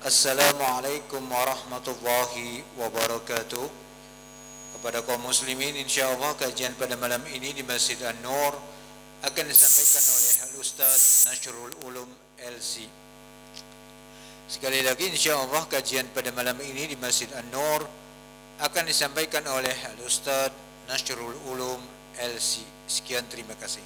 Assalamualaikum warahmatullahi wabarakatuh. Kepada kaum muslimin, insyaallah kajian pada malam ini di Masjid An-Nur akan disampaikan oleh Al-Ustaz Nasrul Ulum LC. Sekali lagi insyaallah kajian pada malam ini di Masjid An-Nur akan disampaikan oleh Al-Ustaz Nasrul Ulum LC. Sekian, terima kasih.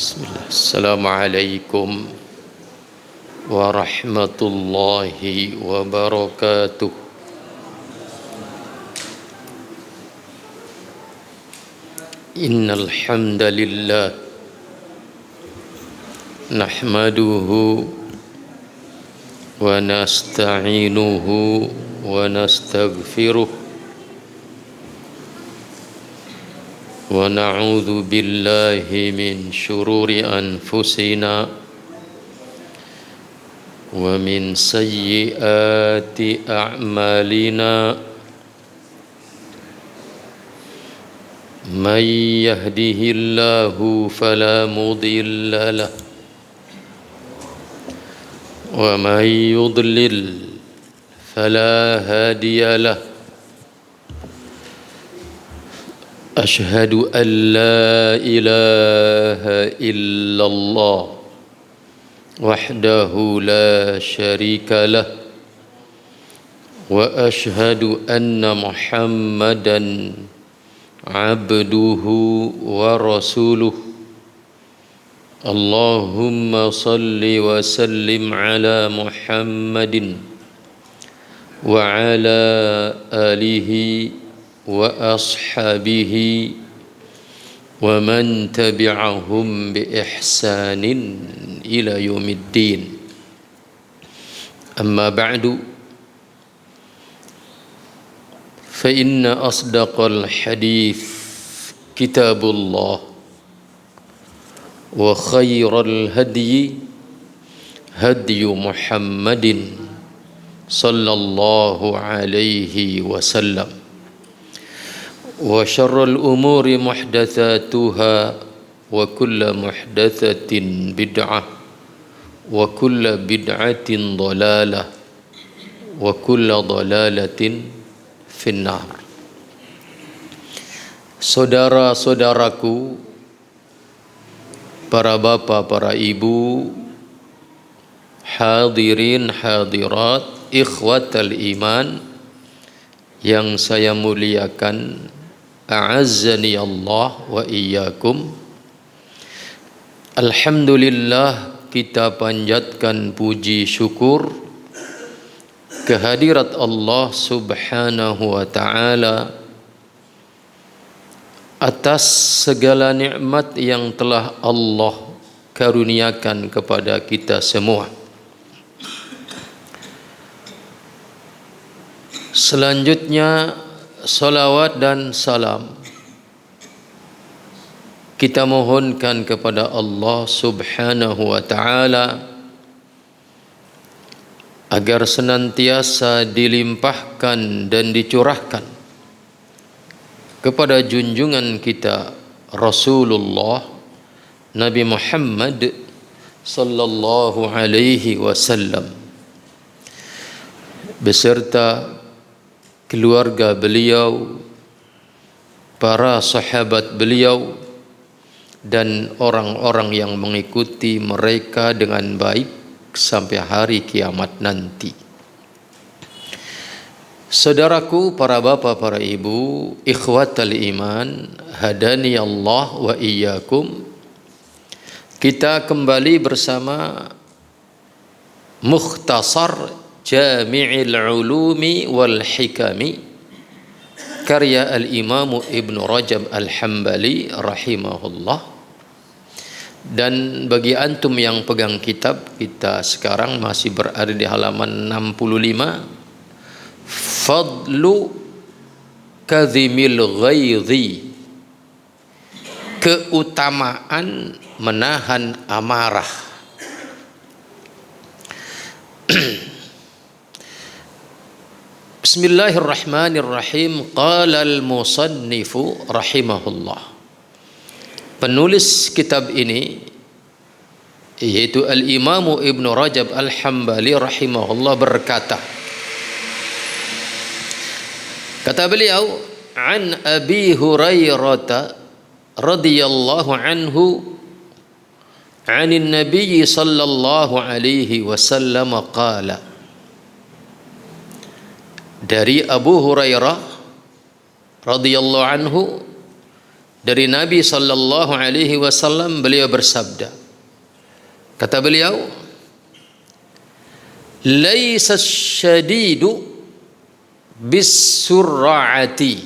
Bismillah. Assalamualaikum warahmatullahi wabarakatuh. Innal hamdalillah nahmaduhu wa nasta'inuhu wa nastaghfiruh wa na'udzu billahi min syururi anfusina wa min sayyiati a'malina may yahdihillahu fala mudilla lahu wa may yudlil fala hadiya lahu. Ashhadu an la ilaha illallah wahdahu la syarika lah wa ashhadu anna Muhammadan abduhu wa rasuluh. Allahumma salli wa sallim ala Muhammadin wa ala alihi wa ashabihi wa man tabi'ahum bi ihsanin ila yaumiddin. Amma ba'du, fa inna asdaqal hadith kitabullah wa khairal hadyi hadyu Muhammadin sallallahu alaihi wasallam wa syarrul umuri muhdatsatuha wa kullu muhdatsatin bid'ah wa kullu bid'atin dhalalah wa kullu dhalalatin finnar. Saudara-saudaraku, para bapak, para ibu, hadirin hadirat, ikhwatal iman yang saya muliakan, a'azzani Allah wa iyyakum. Alhamdulillah, kita panjatkan puji syukur kehadirat Allah Subhanahu wa ta'ala atas segala nikmat yang telah Allah karuniakan kepada kita semua. Selanjutnya, salawat dan salam kita mohonkan kepada Allah Subhanahu wa ta'ala agar senantiasa dilimpahkan dan dicurahkan kepada junjungan kita Rasulullah Nabi Muhammad sallallahu alaihi wasallam beserta keluarga beliau, para sahabat beliau, dan orang-orang yang mengikuti mereka dengan baik sampai hari kiamat nanti. Saudaraku, para bapak, para ibu, ikhwatal iman, hadani Allah wa iyyakum. Kita kembali bersama Mukhtasar Jami'il Ulumi wal Hikami karya Al-Imam Ibn Rajab Al-Hambali rahimahullah. Dan bagi antum yang pegang kitab, kita sekarang masih berada di halaman 65. Fadlu kadhimil ghaidhi, keutamaan menahan amarah. Bismillahirrahmanirrahim. Qala al-musannifu rahimahullah. Penulis kitab ini yaitu Al-Imam Ibn Rajab Al-Hambali rahimahullah berkata, kata beliau, an Abi Hurairah radhiyallahu anhu anin Nabi sallallahu alaihi wasallam qala, dari Abu Hurairah radhiyallahu anhu, dari Nabi sallallahu alaihi wasallam, beliau bersabda, kata beliau, laisa syadidu bisurraati,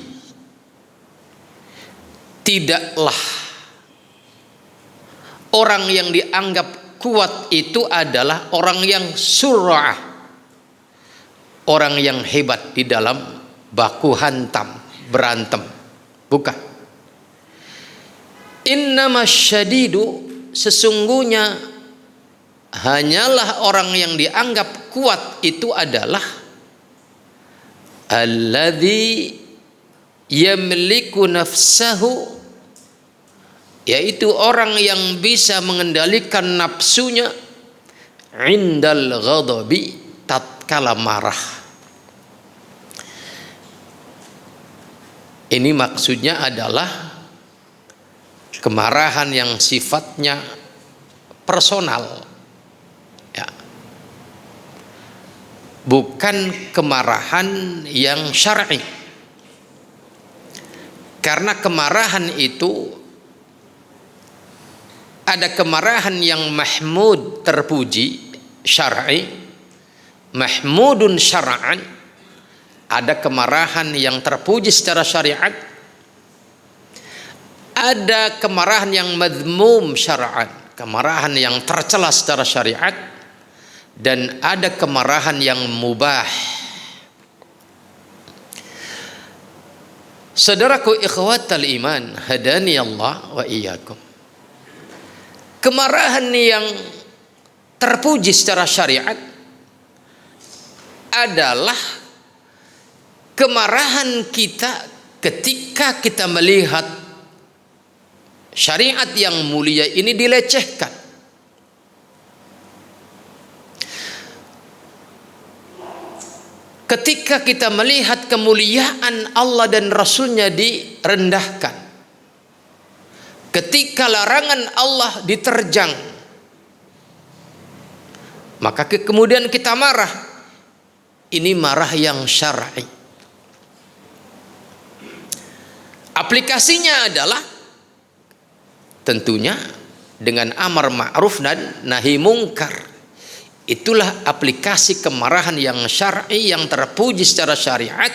tidaklah orang yang dianggap kuat itu adalah orang yang surra'ah, orang yang hebat di dalam baku hantam, berantem. Bukan. Innama syadidu, sesungguhnya hanyalah orang yang dianggap kuat itu adalah alladzi yamliku nafsahu, yaitu orang yang bisa mengendalikan nafsunya indal ghadabi, tatkala marah. Ini maksudnya adalah kemarahan yang sifatnya personal, ya, bukan kemarahan yang syar'i. Karena kemarahan itu ada kemarahan yang mahmud, terpuji, syar'i, mahmudun syar'an. Ada kemarahan yang terpuji secara syariat, ada kemarahan yang madhmum syar'an, kemarahan yang tercela secara syariat, dan ada kemarahan yang mubah. Saudaraku ikhwatal iman, hadani Allah wa iyyakum. Kemarahan yang terpuji secara syariat adalah kemarahan kita ketika kita melihat syariat yang mulia ini dilecehkan. Ketika kita melihat kemuliaan Allah dan Rasulnya direndahkan, ketika larangan Allah diterjang, maka kemudian kita marah. Ini marah yang syar'i. Aplikasinya adalah tentunya dengan amar ma'ruf dan nahi mungkar. Itulah aplikasi kemarahan yang syar'i yang terpuji secara syariat.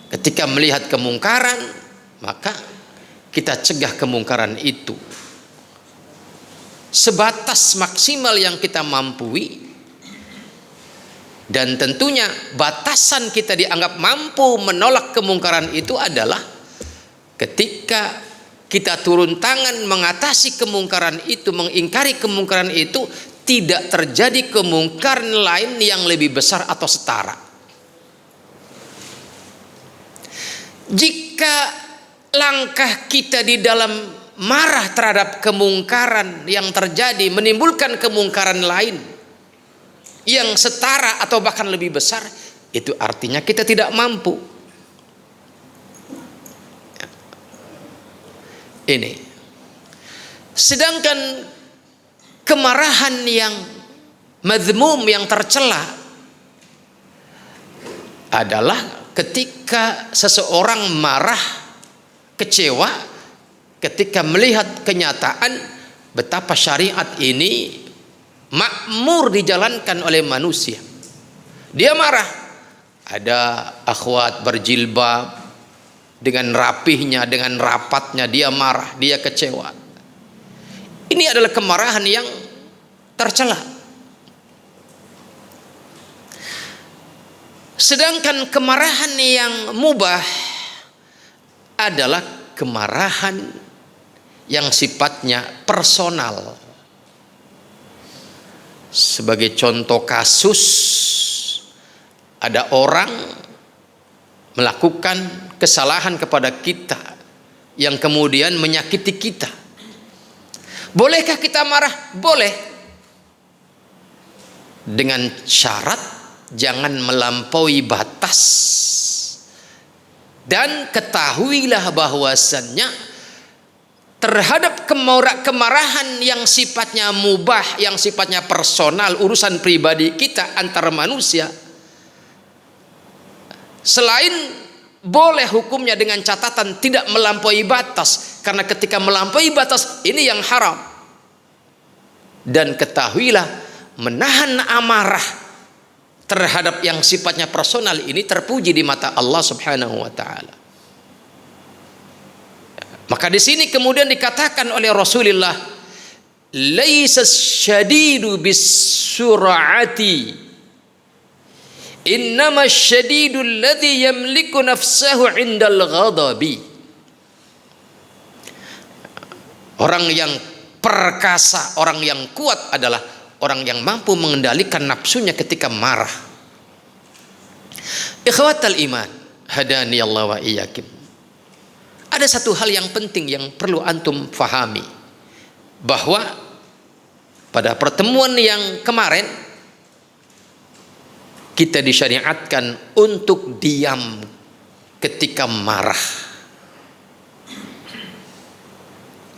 Ketika melihat kemungkaran, maka kita cegah kemungkaran itu sebatas maksimal yang kita mampu. Dan tentunya batasan kita dianggap mampu menolak kemungkaran itu adalah ketika kita turun tangan mengatasi kemungkaran itu, mengingkari kemungkaran itu tidak terjadi kemungkaran lain yang lebih besar atau setara. Jika langkah kita di dalam marah terhadap kemungkaran yang terjadi menimbulkan kemungkaran lain yang setara atau bahkan lebih besar, itu artinya kita tidak mampu. Ini. Sedangkan kemarahan yang madzmum, yang tercela, adalah ketika seseorang marah, kecewa ketika melihat kenyataan betapa syariat ini makmur dijalankan oleh manusia. Dia marah. Ada akhwat berjilbab, dengan rapihnya, dengan rapatnya dia marah, dia kecewa. Ini adalah kemarahan yang tercela. Sedangkan kemarahan yang mubah adalah kemarahan yang sifatnya personal. Sebagai contoh kasus, ada orang melakukan kesalahan kepada kita yang kemudian menyakiti kita. Bolehkah kita marah? Boleh. Dengan syarat jangan melampaui batas. Dan ketahuilah bahwasannya terhadap kemarahan yang sifatnya mubah, yang sifatnya personal, urusan pribadi kita antara manusia, selain boleh hukumnya dengan catatan tidak melampaui batas, karena ketika melampaui batas ini yang haram. Dan ketahuilah, menahan amarah terhadap yang sifatnya personal ini terpuji di mata Allah Subhanahu wa taala. Maka di sini kemudian dikatakan oleh Rasulullah, laisa syadidu bis-sur'ati, innama syadidul ladzi yamliku nafsahu 'indal ghadabi. Orang yang perkasa, orang yang kuat adalah orang yang mampu mengendalikan nafsunya ketika marah. Ikhwatal iman, hadani Allah wa iyyakum. Ada satu hal yang penting yang perlu antum fahami, bahwa pada pertemuan yang kemarin kita disyariatkan untuk diam ketika marah.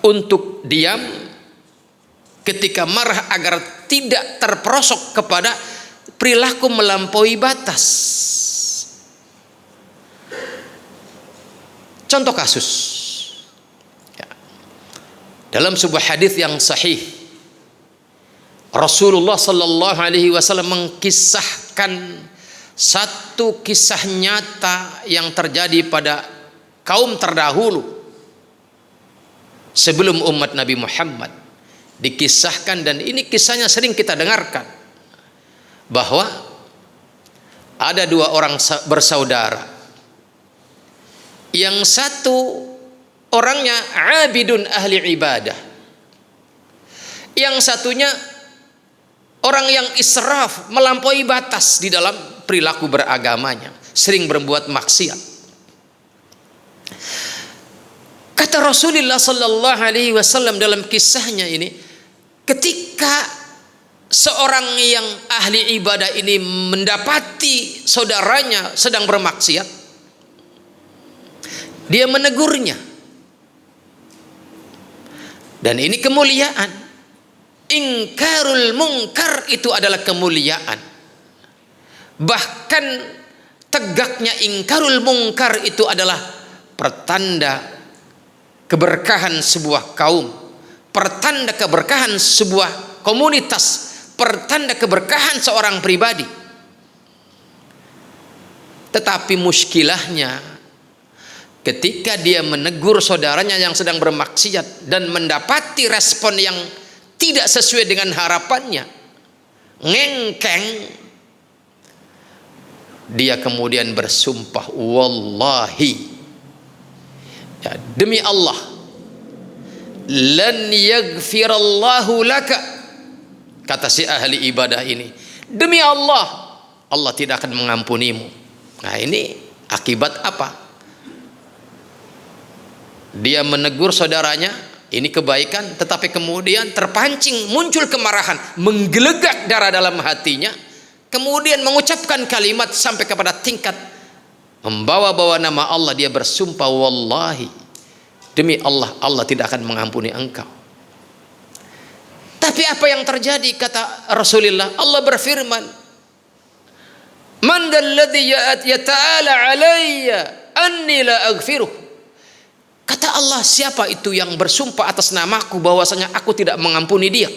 Untuk diam ketika marah agar tidak terperosok kepada perilaku melampaui batas. Contoh kasus. Dalam sebuah hadis yang sahih, Rasulullah sallallahu alaihi wasallam mengkisahkan satu kisah nyata yang terjadi pada kaum terdahulu sebelum umat Nabi Muhammad. Dikisahkan, dan ini kisahnya sering kita dengarkan, bahwa ada dua orang bersaudara. Yang satu orangnya abidun ahli ibadah, yang satunya orang yang israf, melampaui batas di dalam perilaku beragamanya, sering berbuat maksiat. Kata Rasulullah sallallahu alaihi wasallam dalam kisahnya ini, ketika seorang yang ahli ibadah ini mendapati saudaranya sedang bermaksiat, dia menegurnya. Dan ini kemuliaan. Ingkarul munkar itu adalah kemuliaan. Bahkan tegaknya ingkarul munkar itu adalah pertanda keberkahan sebuah kaum, pertanda keberkahan sebuah komunitas, pertanda keberkahan seorang pribadi. Tetapi muskilahnya, ketika dia menegur saudaranya yang sedang bermaksiat dan mendapati respon yang tidak sesuai dengan harapannya, ngengkeng, dia kemudian bersumpah, wallahi, ya, demi Allah, lan yaghfirallahu laka kata si ahli ibadah ini, demi Allah, Allah tidak akan mengampunimu. Nah, ini akibat apa? Dia menegur saudaranya, ini kebaikan, tetapi kemudian terpancing, muncul kemarahan, menggelegak darah dalam hatinya, kemudian mengucapkan kalimat sampai kepada tingkat membawa-bawa nama Allah. Dia bersumpah, wallahi, demi Allah, Allah tidak akan mengampuni engkau. Tapi apa yang terjadi? Kata Rasulullah, Allah berfirman, man dalladhi yata'ala alayya anni la aghfiruh. Kata Allah, siapa itu yang bersumpah atas namaku bahwasanya aku tidak mengampuni dia?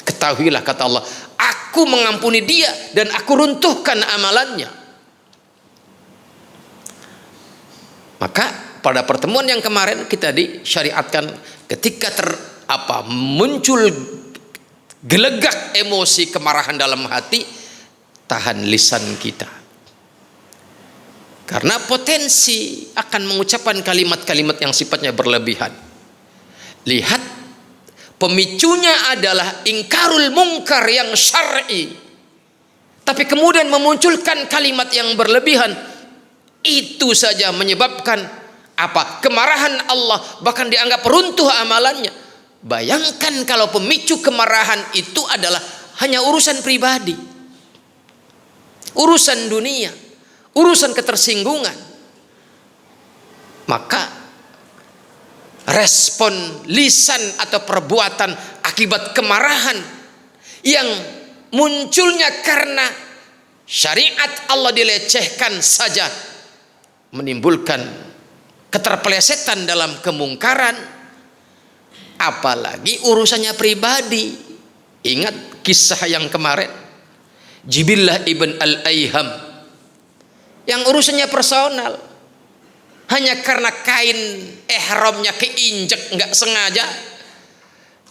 Ketahuilah, kata Allah, aku mengampuni dia dan aku runtuhkan amalannya. Maka pada pertemuan yang kemarin kita disyariatkan, ketika muncul gelegak emosi kemarahan dalam hati, tahan lisan kita. Karena potensi akan mengucapkan kalimat-kalimat yang sifatnya berlebihan. Lihat, pemicunya adalah ingkarul mungkar yang syar'i, tapi kemudian memunculkan kalimat yang berlebihan. Itu saja menyebabkan apa? Kemarahan Allah, bahkan dianggap runtuh amalannya. Bayangkan kalau pemicu kemarahan itu adalah hanya urusan pribadi, urusan dunia, urusan ketersinggungan. Maka respon lisan atau perbuatan akibat kemarahan yang munculnya karena syariat Allah dilecehkan saja menimbulkan keterpelesetan dalam kemungkaran, apalagi urusannya pribadi. Ingat kisah yang kemarin, Jibillah ibn al-Ayham, yang urusannya personal, hanya karena kain ihramnya keinjek nggak sengaja,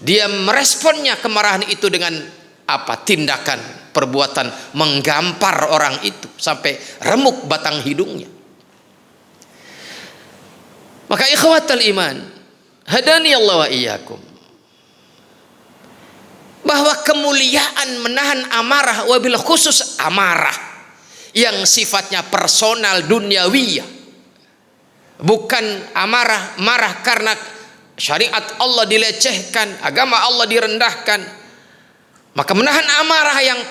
dia meresponnya kemarahan itu dengan apa? Tindakan, perbuatan menggampar orang itu sampai remuk batang hidungnya. Maka ikhwatal iman, hadani Allah wa iyyakum, bahwa kemuliaan menahan amarah, wabil khusus amarah yang sifatnya personal duniawiyah, bukan marah karena syariat Allah dilecehkan, agama Allah direndahkan. Maka menahan amarah yang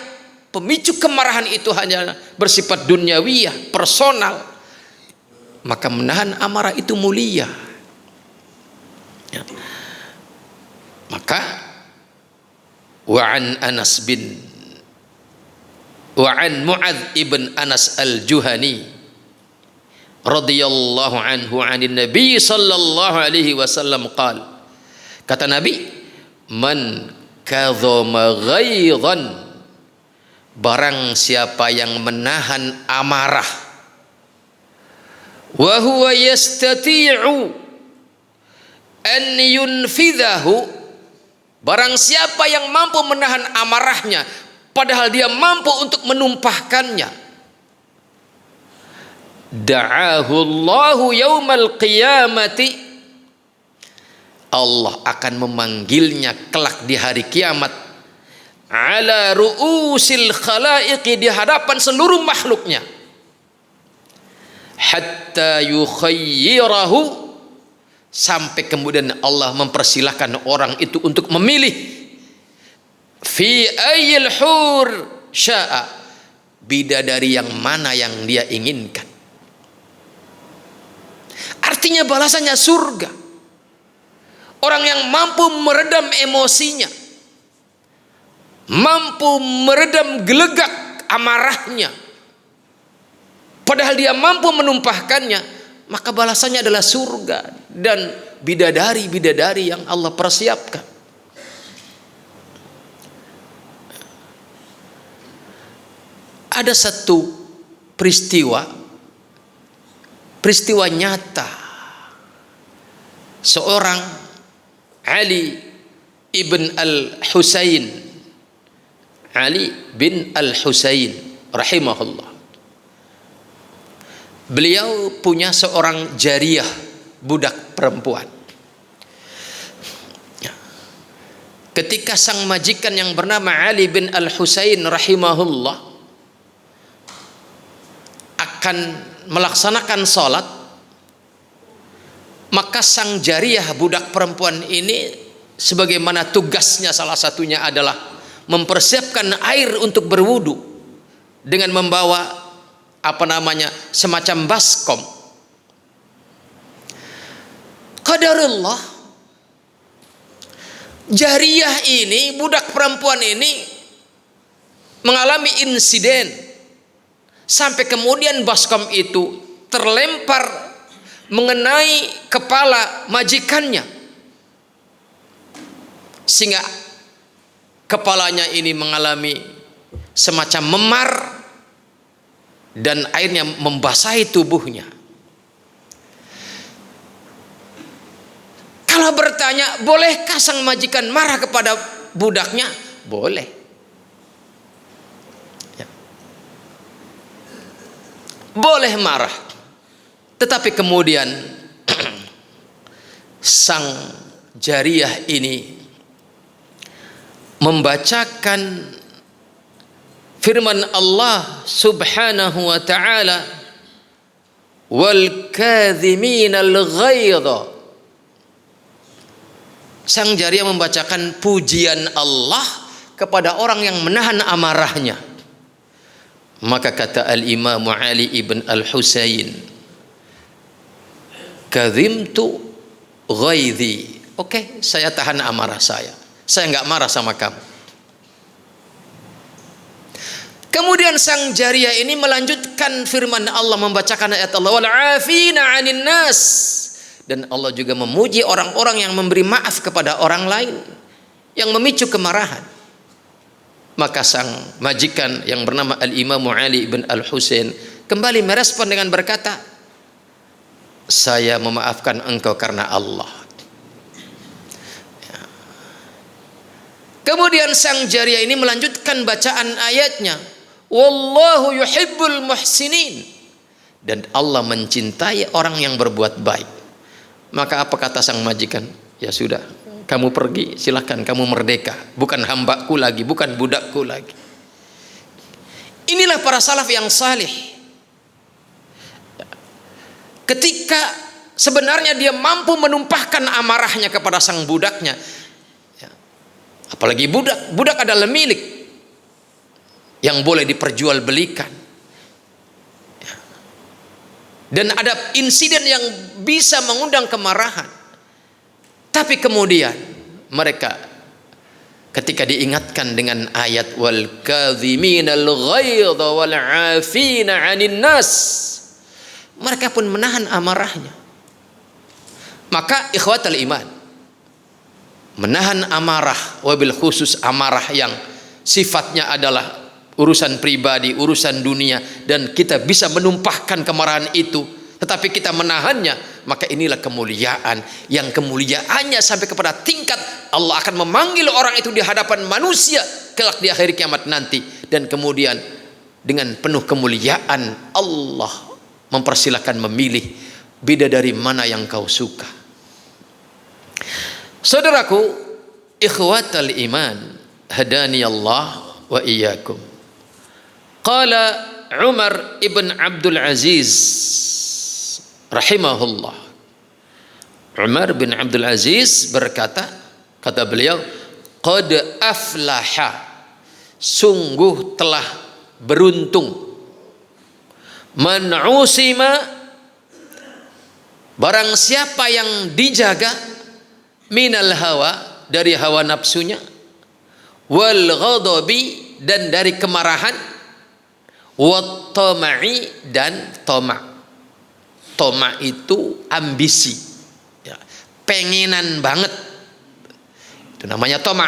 pemicu kemarahan itu hanya bersifat duniawiyah, personal, maka menahan amarah itu mulia. Ya. Maka wa'an Mu'adz ibn Anas al-Juhani radhiyallahu anhu 'anin Nabi sallallahu alaihi wasallam qala, kata Nabi, man kadzama ghaidhan, barang siapa yang menahan amarah, wa huwa yastati'u an yunfidhahu, barang siapa yang mampu menahan amarahnya padahal dia mampu untuk menumpahkannya, da'ahu Allahu yaumal qiyamati, Allah akan memanggilnya kelak di hari kiamat, ala ru'usil khalaiqi, di hadapan seluruh makhluknya, hatta yukhayyirahu, sampai kemudian Allah mempersilahkan orang itu untuk memilih, fi ayyil hur sya'a, bidadari yang mana yang dia inginkan. Artinya balasannya surga. Orang yang mampu meredam emosinya, mampu meredam gelegak amarahnya, padahal dia mampu menumpahkannya, maka balasannya adalah surga dan bidadari-bidadari yang Allah persiapkan. Ada satu peristiwa nyata, seorang Ali ibn al-Husain, Ali bin al-Husain rahimahullah. Beliau punya seorang jariyah, budak perempuan. ketika sang majikan yang bernama Ali bin Al-Husain rahimahullah akan melaksanakan sholat, maka sang jariyah, budak perempuan ini, sebagaimana tugasnya salah satunya adalah mempersiapkan air untuk berwudu dengan membawa semacam baskom. Qadarullah, jariyah ini, budak perempuan ini mengalami insiden sampai kemudian baskom itu terlempar mengenai kepala majikannya, sehingga kepalanya ini mengalami semacam memar dan airnya membasahi tubuhnya. Kalau bertanya, bolehkah sang majikan marah kepada budaknya? Boleh. Ya. Boleh marah. Tetapi kemudian sang jariyah ini membacakan firman Allah Subhanahu wa ta'ala, wal kadhiminal ghaidha. Sang jariyah membacakan pujian Allah kepada orang yang menahan amarahnya. Maka kata Al-Imam Ali ibn Al-Husain, kadhimtu ghaidhi. Oke, saya tahan amarah saya nggak marah sama kamu. Kemudian sang jariyah ini melanjutkan firman Allah, membacakan ayat Allah, wal afina 'anil nas. Dan Allah juga memuji orang-orang yang memberi maaf kepada orang lain yang memicu kemarahan. Maka sang majikan yang bernama Al-Imam Ali bin Al-Husain kembali merespon dengan berkata, saya memaafkan engkau karena Allah. Ya. Kemudian sang jariyah ini melanjutkan bacaan ayatnya, wallahu yuhibbul muhsinin. Dan Allah mencintai orang yang berbuat baik. Maka apa kata sang majikan? Ya sudah, kamu pergi, silahkan, kamu merdeka, bukan hambaku lagi, bukan budakku lagi. Inilah para salaf yang salih. Ketika sebenarnya dia mampu menumpahkan amarahnya kepada sang budaknya, ya, apalagi budak adalah milik yang boleh diperjualbelikan. Dan ada insiden yang bisa mengundang kemarahan. Tapi kemudian mereka ketika diingatkan dengan ayat wal kadhiminal ghaidha wal 'afina 'anil nas, mereka pun menahan amarahnya. Maka ikhwatal iman, menahan amarah, wabil khusus amarah yang sifatnya adalah urusan pribadi, urusan dunia, dan kita bisa menumpahkan kemarahan itu, tetapi kita menahannya, maka inilah kemuliaan, yang kemuliaannya sampai kepada tingkat Allah akan memanggil orang itu di hadapan manusia kelak di akhir kiamat nanti, dan kemudian dengan penuh kemuliaan Allah mempersilahkan memilih bidadari mana yang kau suka. Saudaraku, ikhwatal iman, hadani Allah wa iyyakum. Qala Umar ibn Abdul Aziz rahimahullah. Umar bin Abdul Aziz berkata, kata beliau, qad aflaha, sungguh telah beruntung, man usima, barang siapa yang dijaga, minal hawa, dari hawa nafsunya, wal ghadabi, dan dari kemarahan, wat tama'i, dan toma'. Toma' itu ambisi, ya, pengenan banget, itu namanya toma'.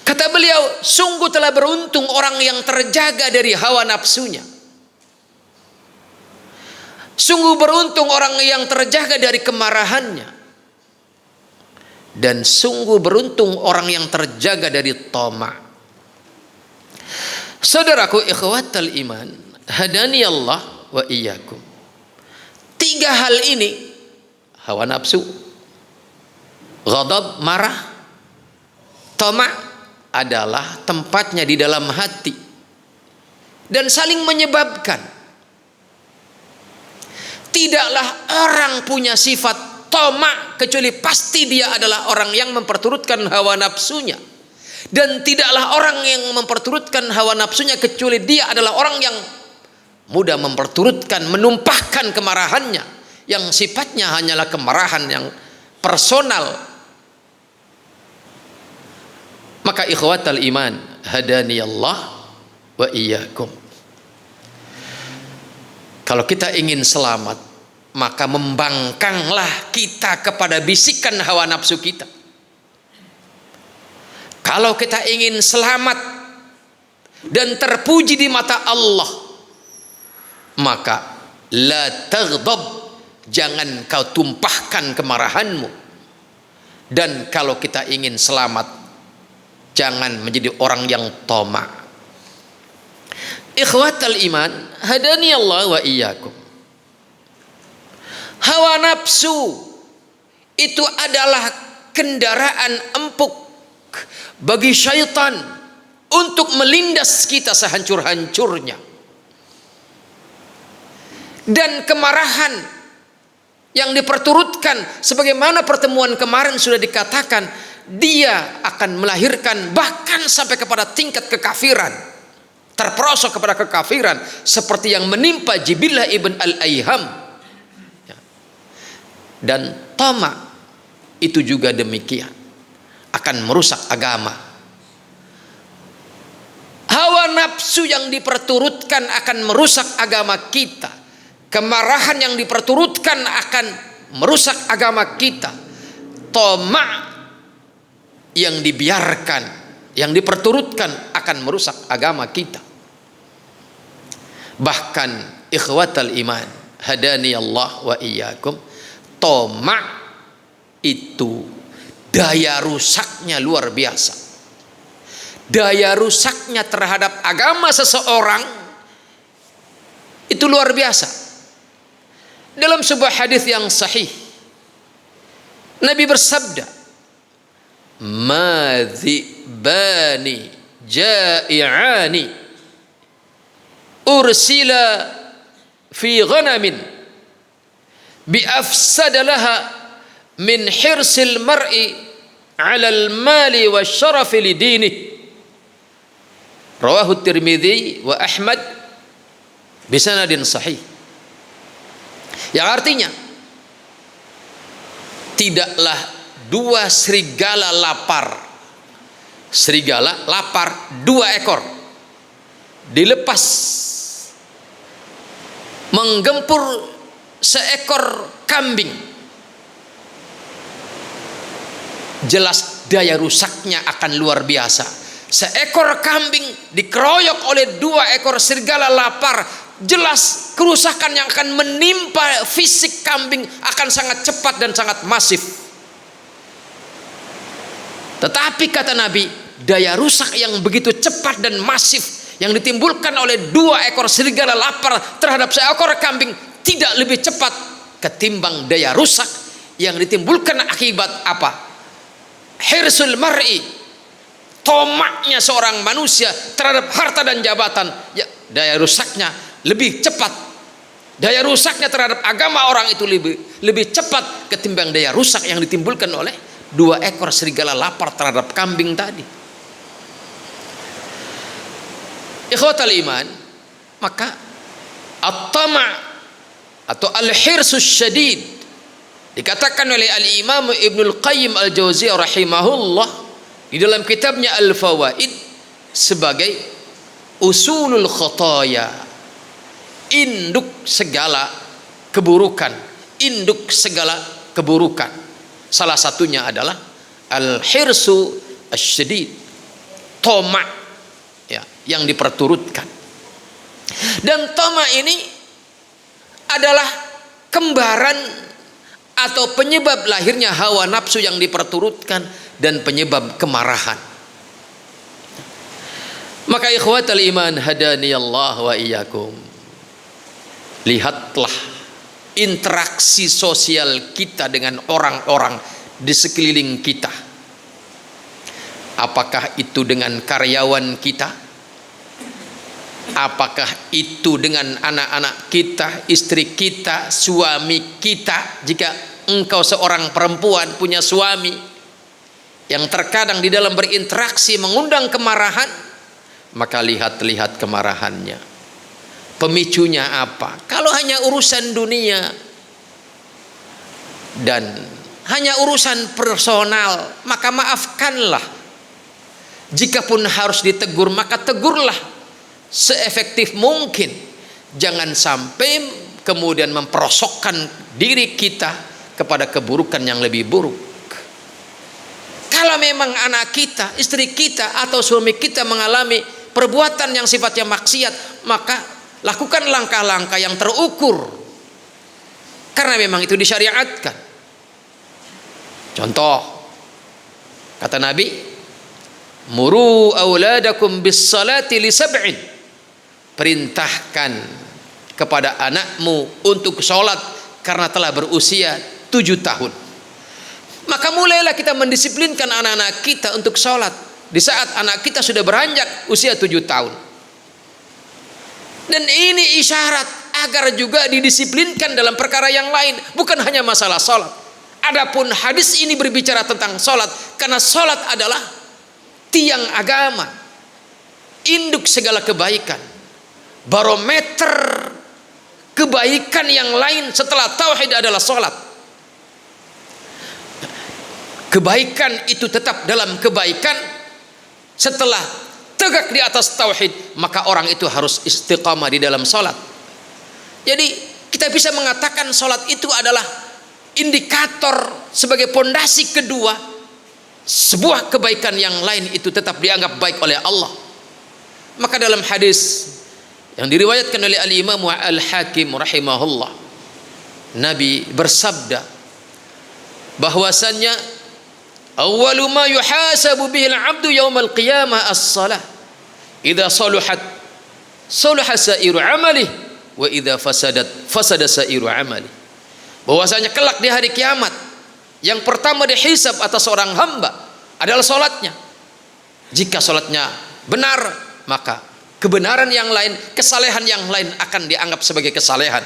Kata beliau, sungguh telah beruntung orang yang terjaga dari hawa nafsunya. Sungguh beruntung orang yang terjaga dari kemarahannya. Dan sungguh beruntung orang yang terjaga dari toma'. Saudaraku ikhwatal iman, hadani Allah wa iyyakum. Tiga hal ini, hawa nafsu, ghadab, marah, Tama adalah tempatnya di dalam hati dan saling menyebabkan. Tidaklah orang punya sifat tama kecuali pasti dia adalah orang yang memperturutkan hawa nafsunya, dan tidaklah orang yang memperturutkan hawa nafsunya kecuali dia adalah orang yang mudah memperturutkan, menumpahkan kemarahannya yang sifatnya hanyalah kemarahan yang personal. Maka ikhwatal iman, hadaniyallah wa iyyakum, kalau kita ingin selamat, maka membangkanglah kita kepada bisikan hawa nafsu kita. Kalau kita ingin selamat dan terpuji di mata Allah, maka la taghdab, jangan kau tumpahkan kemarahanmu. Dan kalau kita ingin selamat, jangan menjadi orang yang tama. Ikhwatal iman, hadani Allah wa iyyakum. Hawa nafsu itu adalah kendaraan empuk bagi syaitan untuk melindas kita sehancur-hancurnya. Dan kemarahan yang diperturutkan, sebagaimana pertemuan kemarin sudah dikatakan, dia akan melahirkan bahkan sampai kepada tingkat kekafiran, terperosok kepada kekafiran, seperti yang menimpa Jibillah ibn al-Ayham. Dan tama itu juga demikian, akan merusak agama. Hawa nafsu yang diperturutkan akan merusak agama kita. Kemarahan yang diperturutkan akan merusak agama kita. Tama yang dibiarkan, yang diperturutkan akan merusak agama kita. Bahkan ikhwatal iman, hadani Allah wa iyyakum, tama itu daya rusaknya luar biasa. Daya rusaknya terhadap agama seseorang itu luar biasa. Dalam sebuah hadis yang sahih, Nabi bersabda, "Madzibani ja'i'ani ursila fi ghanamin bi afsada laha min hirsil mar'i 'ala al-mali wa syarafi li dinihi." Rawahu Tirmidzi wa Ahmad bisanadin sahih. Yang artinya, tidaklah dua serigala lapar, dua ekor dilepas menggempur seekor kambing, jelas daya rusaknya akan luar biasa. Seekor kambing dikeroyok oleh dua ekor serigala lapar, jelas kerusakan yang akan menimpa fisik kambing akan sangat cepat dan sangat masif. Tetapi kata Nabi, daya rusak yang begitu cepat dan masif yang ditimbulkan oleh dua ekor serigala lapar terhadap seekor kambing tidak lebih cepat ketimbang daya rusak yang ditimbulkan akibat apa? Hirsul mar'i, tomaknya seorang manusia terhadap harta dan jabatan, ya, daya rusaknya lebih cepat. Daya rusaknya terhadap agama orang itu lebih cepat ketimbang daya rusak yang ditimbulkan oleh dua ekor serigala lapar terhadap kambing tadi. Ikhwatal iman, maka at-tama' atau al-hirsus syadid dikatakan oleh al-Imam Ibnul Qayyim al-Jauziyah rahimahullah di dalam kitabnya Al-Fawaid sebagai usulul khotoya, induk segala keburukan, salah satunya adalah al-hirsu asyadid, toma, ya, yang diperturutkan. Dan toma ini adalah kembaran atau penyebab lahirnya hawa nafsu yang diperturutkan dan penyebab kemarahan. Maka ikhwatal iman, hadaniyallah wa iyyakum, lihatlah interaksi sosial kita dengan orang-orang di sekeliling kita. Apakah itu dengan karyawan kita? Apakah itu dengan anak-anak kita, istri kita, suami kita? Jika engkau seorang perempuan punya suami yang terkadang di dalam berinteraksi mengundang kemarahan, maka lihat-lihat kemarahannya. Pemicunya apa? Kalau hanya urusan dunia dan hanya urusan personal, maka maafkanlah. Jikapun harus ditegur, maka tegurlah seefektif mungkin. Jangan sampai kemudian memperosokkan diri kita kepada keburukan yang lebih buruk. Kalau memang anak kita, istri kita, atau suami kita mengalami perbuatan yang sifatnya maksiat, maka lakukan langkah-langkah yang terukur, karena memang itu disyariatkan. Contoh, kata Nabi, muru auladakum bis salati li sab'in. Perintahkan kepada anakmu untuk sholat karena telah berusia 7 tahun. Maka mulailah kita mendisiplinkan anak-anak kita untuk sholat di saat anak kita sudah beranjak usia 7 tahun. Dan ini isyarat agar juga didisiplinkan dalam perkara yang lain, bukan hanya masalah sholat. Adapun hadis ini berbicara tentang sholat, karena sholat adalah tiang agama, induk segala kebaikan, barometer kebaikan yang lain setelah tauhid adalah sholat. Kebaikan itu tetap dalam kebaikan setelah tegak di atas tauhid, maka orang itu harus istiqamah di dalam sholat. Jadi kita bisa mengatakan sholat itu adalah indikator sebagai pondasi kedua. Sebuah kebaikan yang lain itu tetap dianggap baik oleh Allah. Maka dalam hadis yang diriwayatkan oleh Al-Imam Al-Hakim rahimahullah, Nabi bersabda bahwasannya awwalu ma yuhasabu bihi al-'abdu yaumal qiyamah as-salah. Idza saluhat salaha sa'iru 'amalihi wa idza fasadat fasada sa'iru 'amalihi. Bahwasanya kelak di hari kiamat yang pertama dihisab atas seorang hamba adalah salatnya. Jika salatnya benar, maka kebenaran yang lain, kesalehan yang lain akan dianggap sebagai kesalehan.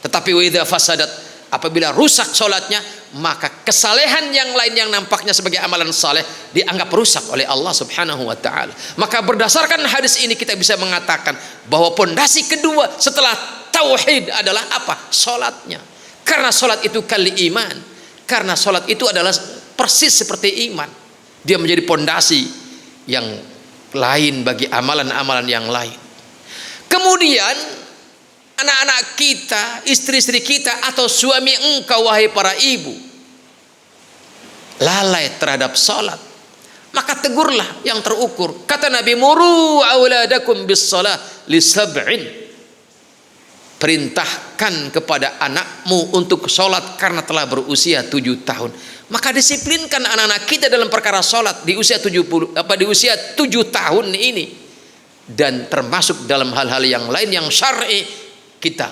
Tetapi wa idza fasadat, apabila rusak salatnya, maka kesalehan yang lain yang nampaknya sebagai amalan saleh dianggap rusak oleh Allah Subhanahu wa taala. Maka berdasarkan hadis ini kita bisa mengatakan bahwa pondasi kedua setelah tauhid adalah apa? Salatnya. Karena salat itu kali iman. Karena salat itu adalah persis seperti iman. Dia menjadi pondasi yang lain bagi amalan-amalan yang lain. Kemudian anak-anak kita, istri-istri kita, atau suami engkau wahai para ibu, lalai terhadap salat, maka tegurlah yang terukur. Kata Nabi, muru auladakum bis salah li sab'in. Perintahkan kepada anakmu untuk salat karena telah berusia 7 tahun. Maka disiplinkan anak-anak kita dalam perkara salat di usia 7 tahun ini. Dan termasuk dalam hal-hal yang lain yang syar'i, kita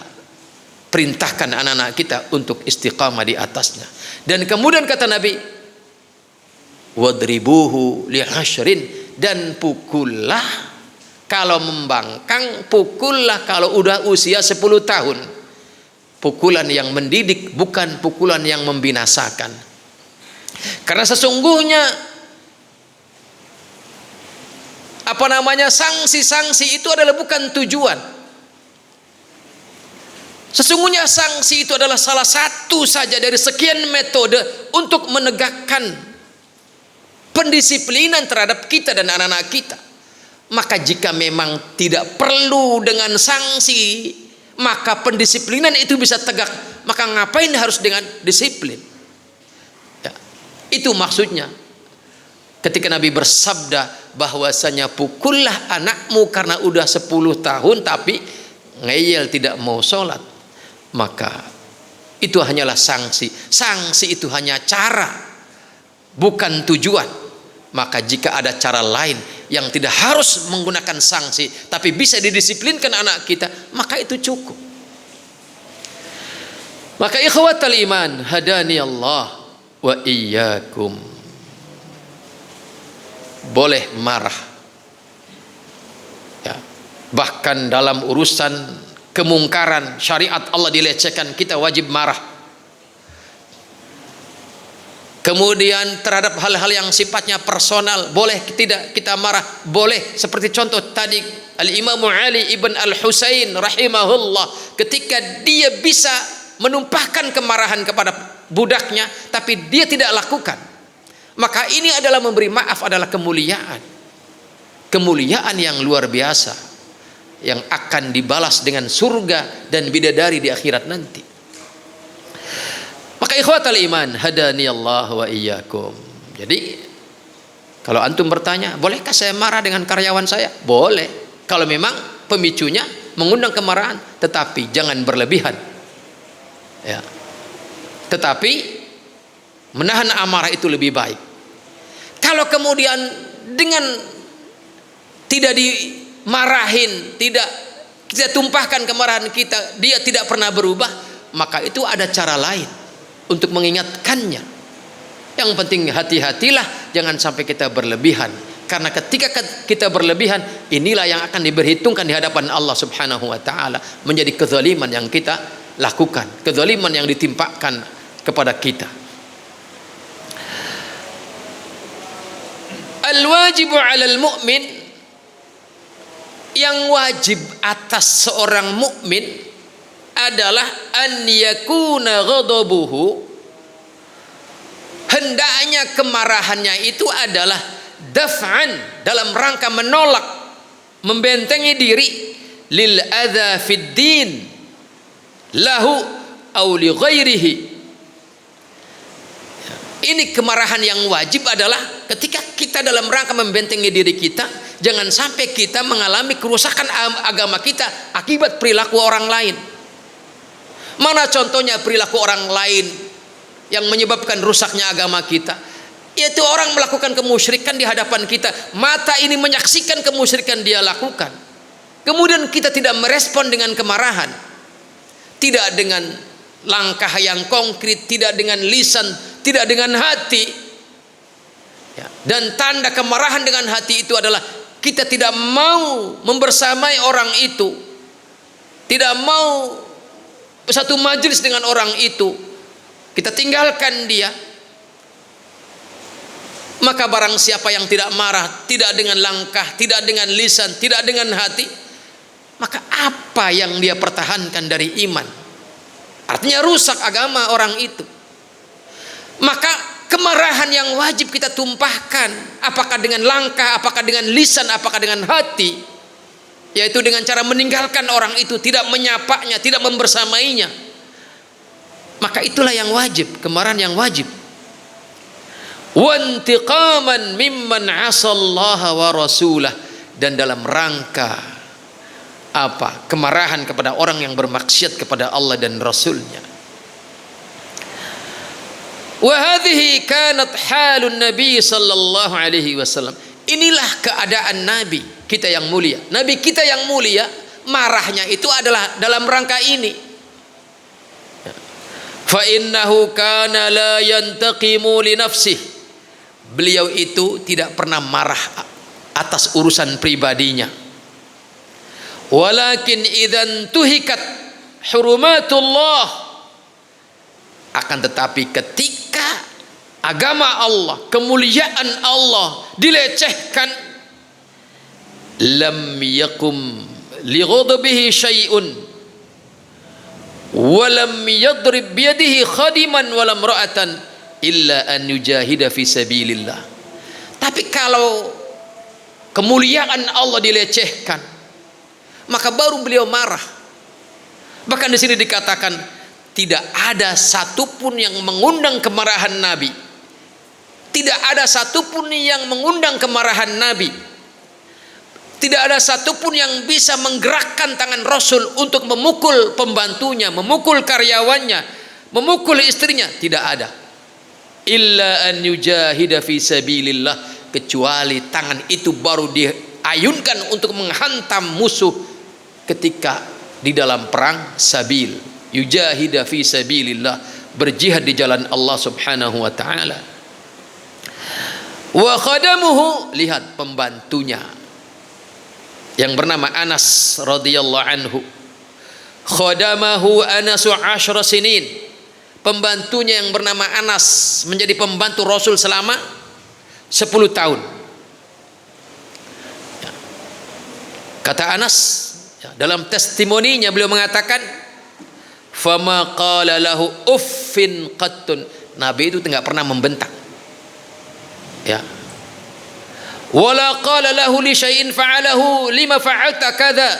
perintahkan anak-anak kita untuk istiqamah di atasnya. Dan kemudian kata Nabi, wadribuhu li 'ashrin, dan pukullah kalau membangkang, pukullah kalau udah usia 10 tahun. Pukulan yang mendidik, bukan pukulan yang membinasakan. Karena sesungguhnya sanksi-sanksi itu adalah bukan tujuan. Sesungguhnya sanksi itu adalah salah satu saja dari sekian metode untuk menegakkan pendisiplinan terhadap kita dan anak-anak kita. Maka jika memang tidak perlu dengan sanksi, maka pendisiplinan itu bisa tegak. Maka ngapain harus dengan disiplin? Ya, itu maksudnya ketika Nabi bersabda bahwasanya pukullah anakmu karena udah 10 tahun tapi ngeyel tidak mau sholat. Maka itu hanyalah sanksi. Sanksi itu hanya cara, bukan tujuan. Maka jika ada cara lain yang tidak harus menggunakan sanksi tapi bisa didisiplinkan anak kita, maka itu cukup. Maka ikhwatal iman, hadani Allah wa iyyakum. boleh marah. Ya. Bahkan dalam urusan kemungkaran, syariat Allah dilecehkan, kita wajib marah. Kemudian terhadap hal-hal yang sifatnya personal, boleh tidak kita marah? Boleh. Seperti contoh tadi Al-Imam Ali ibn Al-Husain rahimahullah, ketika dia bisa menumpahkan kemarahan kepada budaknya, tapi dia tidak lakukan, maka ini adalah memberi maaf, adalah kemuliaan. Kemuliaan yang luar biasa, yang akan dibalas dengan surga dan bidadari di akhirat nanti. Maka ikhwatal iman, hadani Allah wa iyyakum. Jadi kalau antum bertanya, bolehkah saya marah dengan karyawan saya? Boleh, kalau memang pemicunya mengundang kemarahan, tetapi jangan berlebihan. Ya. Tetapi menahan amarah itu lebih baik. Kalau kemudian dengan tidak dimarahin, tidak kita tumpahkan kemarahan kita, dia tidak pernah berubah, maka itu ada cara lain untuk mengingatkannya. Yang penting hati-hatilah, jangan sampai kita berlebihan. Karena ketika kita berlebihan, inilah yang akan diperhitungkan di hadapan Allah Subhanahu wa taala, menjadi kezaliman yang kita lakukan, kezaliman yang ditimpakan kepada kita. Al-wajibu 'alal mu'min, yang wajib atas seorang mukmin adalah an yakuna ghadabuhu, hendaknya kemarahannya itu adalah daf'an, dalam rangka menolak, membentengi diri, lil adza fid din lahu aw li ghairihi. Ini kemarahan yang wajib adalah ketika kita dalam rangka membentengi diri kita, jangan sampai kita mengalami kerusakan agama kita akibat perilaku orang lain. Mana contohnya perilaku orang lain yang menyebabkan rusaknya agama kita? Yaitu orang melakukan kemusyrikan di hadapan kita, mata ini menyaksikan kemusyrikan dia lakukan, kemudian kita tidak merespon dengan kemarahan, tidak dengan langkah yang konkret, tidak dengan lisan, tidak dengan hati. Ya. Dan tanda kemarahan dengan hati itu adalah kita tidak mau membersamai orang itu, tidak mau satu majelis dengan orang itu, kita tinggalkan dia. Maka barang siapa yang tidak marah, tidak dengan langkah, tidak dengan lisan, tidak dengan hati, maka apa yang dia pertahankan dari iman? Artinya rusak agama orang itu. Maka kemarahan yang wajib kita tumpahkan, apakah dengan langkah, apakah dengan lisan, apakah dengan hati, yaitu dengan cara meninggalkan orang itu, tidak menyapanya, tidak membersamainya. Maka itulah yang wajib, kemarahan yang wajib. Wantiqaman mimman asallaha wa rasulah, dan dalam rangka apa? Kemarahan kepada orang yang bermaksiat kepada Allah dan Rasulnya. Wa hadhihi kanat halun Nabi sallallahu alaihi wasallam. Inilah keadaan Nabi kita yang mulia. Nabi kita yang mulia, marahnya itu adalah dalam rangka ini. Fa innahu kana la yantaqimu li nafsihi. Beliau itu tidak pernah marah atas urusan pribadinya. Walakin idzan tuhikat hurumatullah, akan tetapi ketika agama Allah, kemuliaan Allah dilecehkan, lam yakum li ghadabihi syai'un wa lam yadrib biyadihi khadiman wa lam ra'atan illa an yujahida fi sabilillah. Tapi kalau kemuliaan Allah dilecehkan, maka baru beliau marah. Bahkan di sini dikatakan tidak ada satupun yang mengundang kemarahan Nabi. Tidak ada satupun yang mengundang kemarahan Nabi. Tidak ada satupun yang bisa menggerakkan tangan Rasul untuk memukul pembantunya, memukul karyawannya, memukul istrinya. Tidak ada. Illa an yujahida fi sabilillah, kecuali tangan itu baru diayunkan untuk menghantam musuh ketika di dalam perang sabil. Yujahida fi sabilillah, berjihad di jalan Allah Subhanahu wa taala. Wa khadamuhu, lihat pembantunya yang bernama Anas radhiyallahu anhu. Khadamahu Anasu 10 sinin. Pembantunya yang bernama Anas menjadi pembantu Rasul selama 10 tahun. Kata Anas, dalam testimoninya beliau mengatakan, fama qala lahu uffin qattun. Nabi itu tidak pernah membentak. Ya. Wala qala lahu li syai'in fa'alahu lima fa'alta kadza.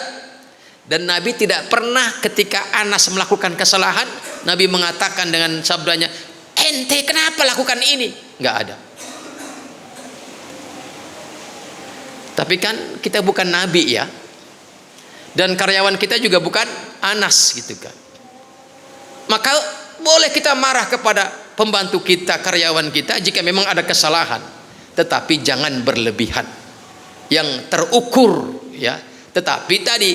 Dan Nabi tidak pernah ketika Anas melakukan kesalahan, Nabi mengatakan dengan sabdanya, ente kenapa lakukan ini? Enggak ada. Tapi kan kita bukan Nabi ya, dan karyawan kita juga bukan Anas gitu kan. Maka boleh kita marah kepada pembantu kita, karyawan kita jika memang ada kesalahan, tetapi jangan berlebihan, yang terukur ya. Tetapi tadi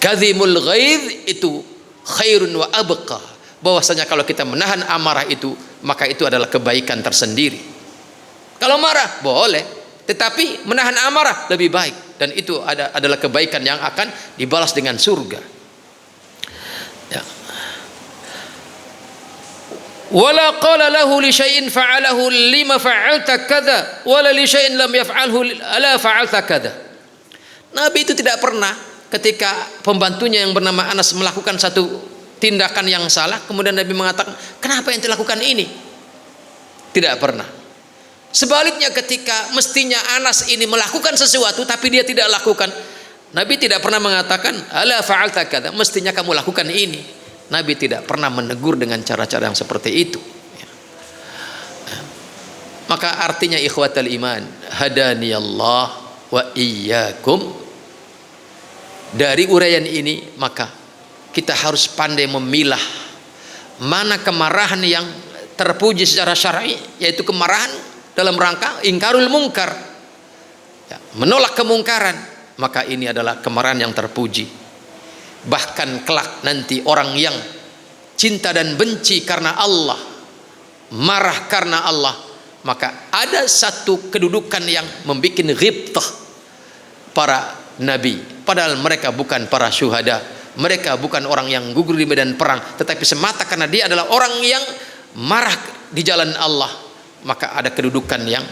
kadzimul ghaidh itu khairun wa abqa, bahwasanya kalau kita menahan amarah itu, maka itu adalah kebaikan tersendiri. Kalau marah boleh, tetapi menahan amarah lebih baik, dan itu adalah kebaikan yang akan dibalas dengan surga. Ya. Wala qala lahu li syai'in fa'alahu lima fa'alta kadza wala li syai'in lam yaf'alhu ala fa'alta kadza. Nabi itu tidak pernah ketika pembantunya yang bernama Anas melakukan satu tindakan yang salah, kemudian Nabi mengatakan, kenapa yang dilakukan ini? Tidak pernah. Sebaliknya ketika mestinya Anas ini melakukan sesuatu tapi dia tidak lakukan, Nabi tidak pernah mengatakan ala fa'alta kadza, mestinya kamu lakukan ini. Nabi tidak pernah menegur dengan cara-cara yang seperti itu. Maka artinya ikhwatal iman, hadaniyallah wa iyyakum. Dari uraian ini maka kita harus pandai memilah mana kemarahan yang terpuji secara syar'i, yaitu kemarahan dalam rangka ingkarul mungkar, ya, menolak kemungkaran. Maka ini adalah kemarahan yang terpuji. Bahkan kelak nanti orang yang cinta dan benci karena Allah, marah karena Allah, maka ada satu kedudukan yang membuat ghibtah para nabi, padahal mereka bukan para syuhada, mereka bukan orang yang gugur di medan perang, tetapi semata karena dia adalah orang yang marah di jalan Allah, maka ada kedudukan yang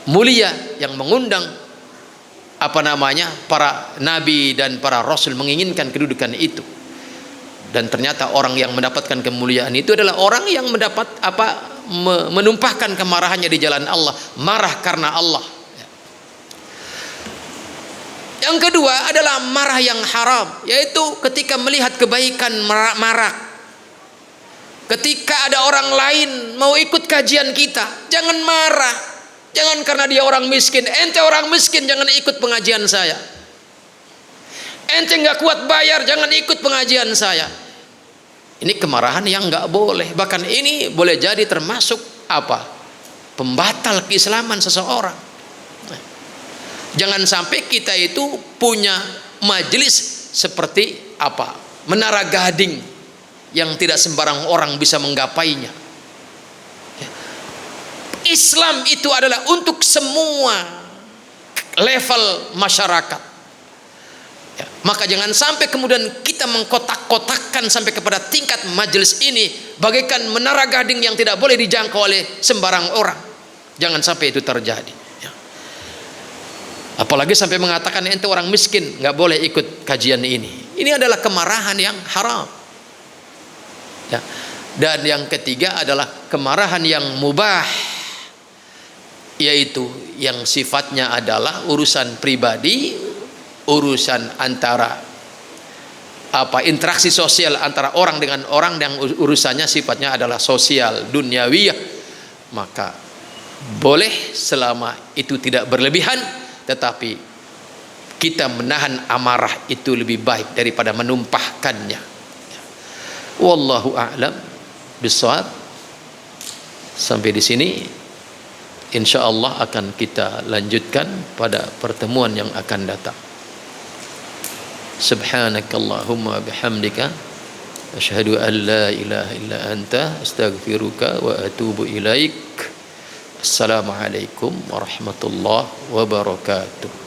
mulia yang mengundang para nabi dan para rasul menginginkan kedudukan itu. Dan ternyata orang yang mendapatkan kemuliaan itu adalah orang yang mendapat menumpahkan kemarahannya di jalan Allah, marah karena Allah. Yang kedua adalah marah yang haram, yaitu ketika melihat kebaikan marah. Ketika ada orang lain mau ikut kajian kita, jangan marah. Jangan karena dia orang miskin, ente orang miskin jangan ikut pengajian saya. Ente nggak kuat bayar, jangan ikut pengajian saya. Ini kemarahan yang nggak boleh. Bahkan ini boleh jadi termasuk pembatal keislaman seseorang. Jangan sampai kita itu punya majelis seperti Menara Gading yang tidak sembarang orang bisa menggapainya. Islam itu adalah untuk semua level masyarakat. Ya, maka jangan sampai kemudian kita mengkotak-kotakkan sampai kepada tingkat majelis ini bagaikan menara gading yang tidak boleh dijangkau oleh sembarang orang. Jangan sampai itu terjadi. Ya. Apalagi sampai mengatakan ente orang miskin nggak boleh ikut kajian ini. Ini adalah kemarahan yang haram. Ya. Dan yang ketiga adalah kemarahan yang mubah, yaitu yang sifatnya adalah urusan pribadi, urusan antara interaksi sosial antara orang dengan orang yang urusannya sifatnya adalah sosial duniawiyah, maka boleh selama itu tidak berlebihan, tetapi kita menahan amarah itu lebih baik daripada menumpahkannya. Wallahu a'lam bishawab. Sampai di sini insyaallah akan kita lanjutkan pada pertemuan yang akan datang. Subhanakallahumma bihamdika Asyhadu an la ilaha illa anta astaghfiruka wa atubu ilaik. Assalamualaikum warahmatullahi wabarakatuh.